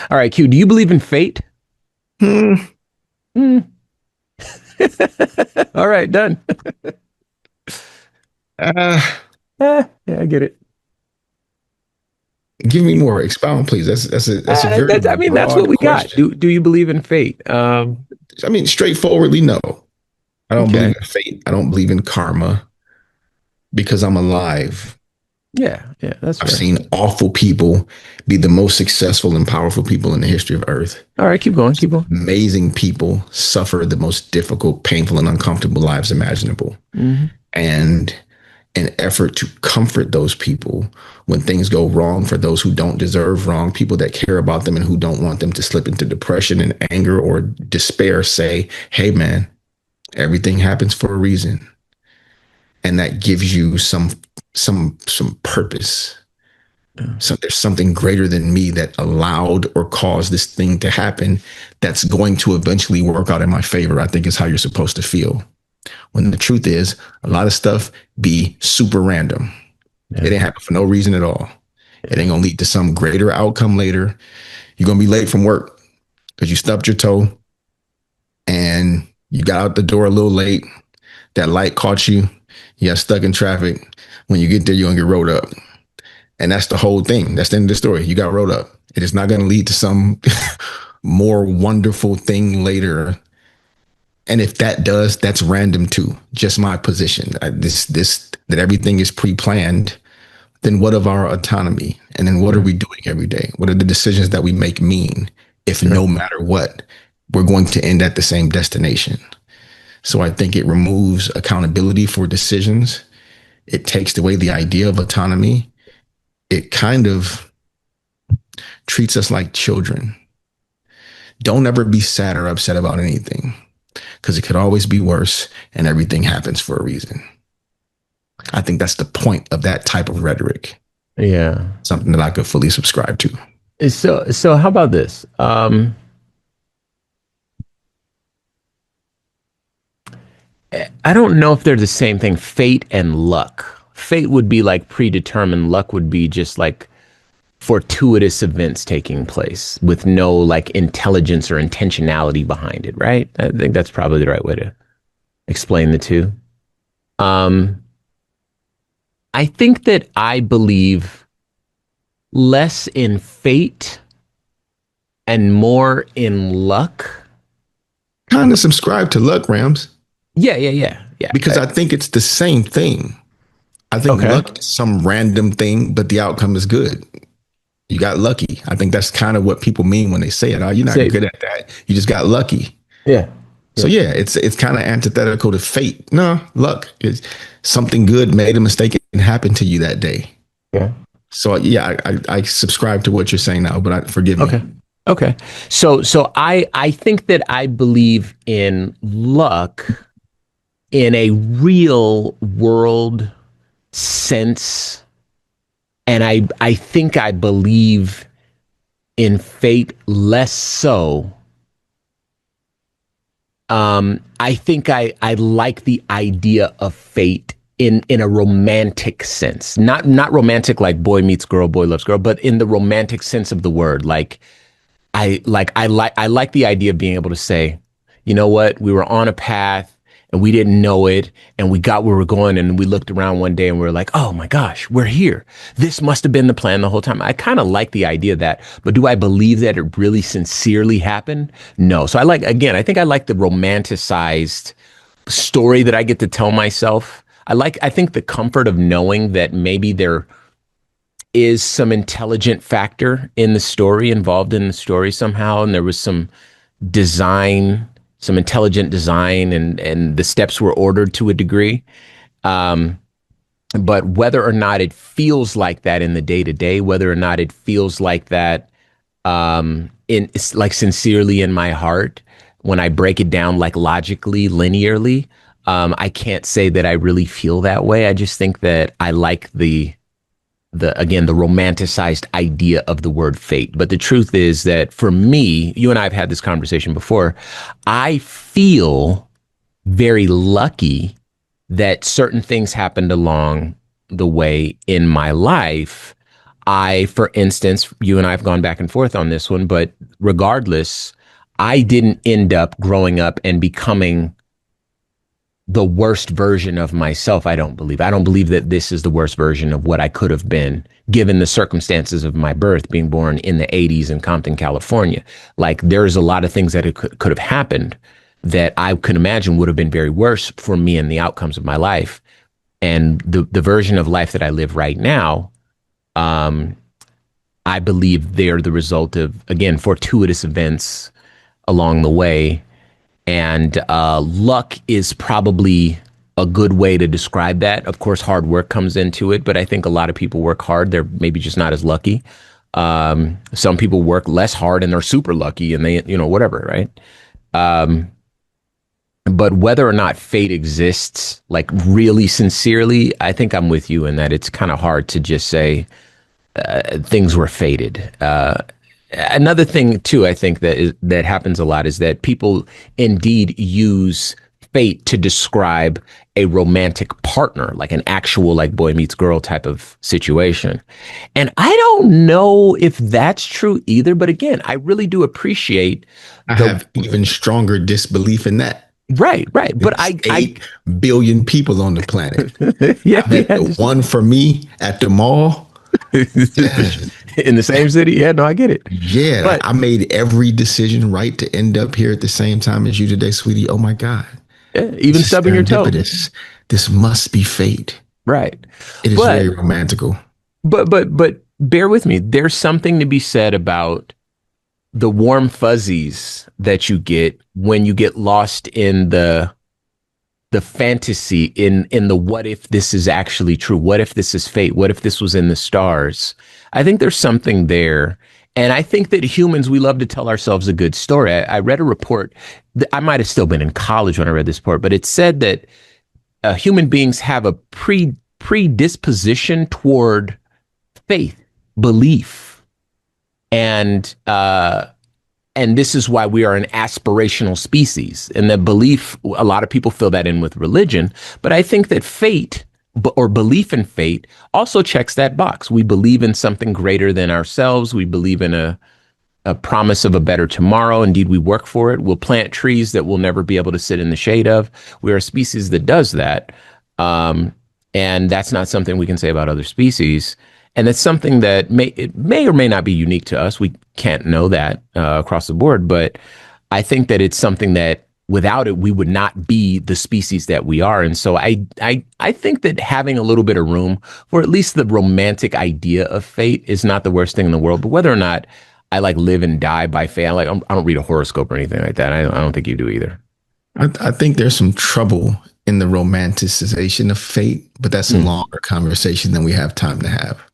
All right, Q, do you believe in fate? Hmm. Hmm. All right, done. Uh, Yeah, I get it. Give me more. Expound, please. That's a very I mean, that's what broad we got. question. Do you believe in fate? I mean, straightforwardly, no. I don't believe Okay. in fate. I don't believe in karma because I'm alive. Yeah, yeah, that's I've fair. seen awful people be the most successful and powerful people in the history of Earth. All right, keep going, keep going. Amazing people suffer the most difficult, painful, and uncomfortable lives imaginable. Hmm. And an effort to comfort those people when things go wrong for those who don't deserve wrong, people that care about them and who don't want them to slip into depression and anger or despair say, hey, man, everything happens for a reason. And that gives you some purpose. So there's something greater than me that allowed or caused this thing to happen that's going to eventually work out in my favor, I think is how you're supposed to feel. When the truth is, a lot of stuff be super random. It Yeah, ain't happen for no reason at all. It yeah. ain't gonna lead to some greater outcome later. You're gonna be late from work because you stubbed your toe and you got out the door a little late. That light caught you. You got stuck in traffic. When you get there, you're gonna get rolled up. And that's the whole thing. That's the end of the story. You got rolled up. It is not gonna lead to some more wonderful thing later. And if that does, that's random too. Just my position. This that everything is pre-planned. Then what of our autonomy? And then what are Yeah, we doing every day? What are the decisions that we make mean if sure. no matter what, we're going to end at the same destination? So I think it removes accountability for decisions. It takes away the idea of autonomy. It kind of treats us like children. Don't ever be sad or upset about anything because it could always be worse and everything happens for a reason. I think that's the point of that type of rhetoric, Yeah. something that I could fully subscribe to. So how about this? I don't know if they're the same thing, fate and luck. Fate would be like predetermined, luck would be just like fortuitous events taking place with no like intelligence or intentionality behind it, right? I think that's probably the right way to explain the two. Um, I think that I believe less in fate and more in luck. Kind of subscribe to luck, Rams, Yeah, yeah, yeah, yeah. because I think it's the same thing. I think Okay. luck is some random thing, but the outcome is good. You got lucky. I think that's kind of what people mean when they say it. Oh, you're not Say, good at that. You just got lucky. yeah, So yeah, yeah, it's kind of antithetical to fate. No, luck is something good made a mistake and happened to you that day. yeah. So yeah, I subscribe to what you're saying now, but forgive me. Okay. Okay. So I think that I believe in luck in a real world sense, and I think I believe in fate less so. I think I like the idea of fate in a romantic sense, not romantic like boy meets girl, boy loves girl, but in the romantic sense of the word, like I like the idea of being able to say, you know what, we were on a path and we didn't know it, and we got where we're going, and we looked around one day and we are like, oh my gosh, we're here. This must have been the plan the whole time. I kind of like the idea of that, but do I believe that it really sincerely happened? No. So I like, again, I think I like the romanticized story that I get to tell myself. I think the comfort of knowing that maybe there is some intelligent factor in the story, involved in the story somehow, and there was some design, some intelligent design, and the steps were ordered to a degree. Um, but whether or not it feels like that in the day to day, whether or not it feels like that in like sincerely in my heart, when I break it down like logically, linearly, I can't say that I really feel that way. I just think that I like the again the romanticized idea of the word fate. But the truth is that for me, you and I have had this conversation before, I feel very lucky that certain things happened along the way in my life. For instance, you and I have gone back and forth on this one, but regardless, I didn't end up growing up and becoming the worst version of myself. I don't believe. I don't believe that this is the worst version of what I could have been given the circumstances of my birth, being born in the 80s in Compton, California. Like there's a lot of things that could have happened that I could imagine would have been very worse for me and the outcomes of my life. And the version of life that I live right now, I believe they're the result of, again, fortuitous events along the way. And luck is probably a good way to describe that. Of course, hard work comes into it, but I think a lot of people work hard. They're maybe just not as lucky. Some people work less hard and they're super lucky and they, whatever, right? But whether or not fate exists, like really sincerely, I think I'm with you in that it's kind of hard to just say things were fated. Another thing too, I think that happens a lot is that people indeed use fate to describe a romantic partner, like an actual like boy meets girl type of situation. And I don't know if that's true either. But again, I really do appreciate. I have even stronger disbelief in that. Right. But I 8 billion people on the planet. Yeah, the one for me at the mall. In the same city. Yeah, no, I get it. Yeah, but I made every decision right to end up here at the same time as you today, sweetie. Oh my God. Yeah, even stubbing your toe. This must be fate. Right. It is very romantical. But bear with me. There's something to be said about the warm fuzzies that you get when you get lost in the fantasy, in the what if this is actually true? What if this is fate? What if this was in the stars? I think there's something there. And I think that humans, we love to tell ourselves a good story. I read a report. I might have still been in college when I read this report, but it said that human beings have a predisposition toward faith, belief, and this is why we are an aspirational species. And the belief, a lot of people fill that in with religion, but I think that fate or belief in fate also checks that box. We believe in something greater than ourselves. We believe in a promise of a better tomorrow. Indeed, we work for it. We'll plant trees that we'll never be able to sit in the shade of. We're a species that does that. And that's not something we can say about other species. And that's something that may or may not be unique to us. We can't know that across the board. But I think that it's something that without it, we would not be the species that we are. And so I think that having a little bit of room for at least the romantic idea of fate is not the worst thing in the world. But whether or not I like live and die by fate, I don't read a horoscope or anything like that. I don't think you do either. I think there's some trouble in the romanticization of fate, but that's a longer conversation than we have time to have.